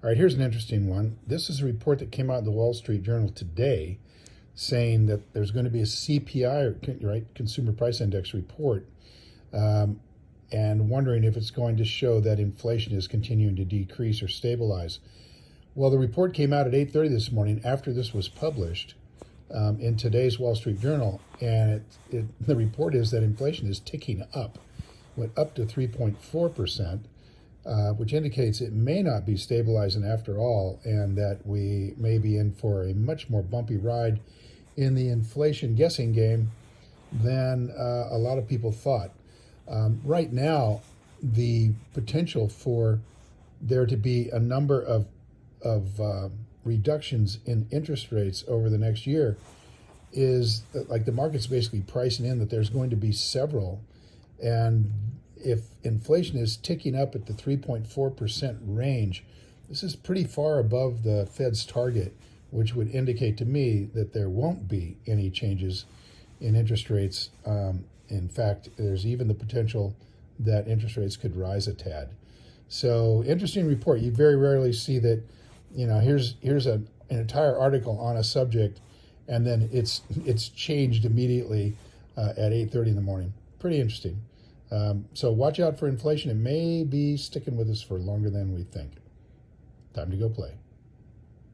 All right, here's an interesting one. This is a report that came out in the Wall Street Journal today saying that there's going to be a CPI, right, Consumer Price Index report, and wondering if it's going to show that inflation is continuing to decrease or stabilize. Well, the report came out at 8:30 this morning after this was published in today's Wall Street Journal, and the report is that inflation is ticking up, went up to 3.4%. Which indicates it may not be stabilizing after all, and that we may be in for a much more bumpy ride in the inflation guessing game than a lot of people thought. Right now, the potential for there to be a number of reductions in interest rates over the next year is like the market's basically pricing in that there's going to be several, and if inflation is ticking up at the 3.4% range, this is pretty far above the Fed's target, which would indicate to me that there won't be any changes in interest rates. In fact, there's even the potential that interest rates could rise a tad. So, interesting report. You very rarely see that, here's an entire article on a subject, and then it's changed immediately at 8:30 in the morning. Pretty interesting. So watch out for inflation. It may be sticking with us for longer than we think. Time to go play.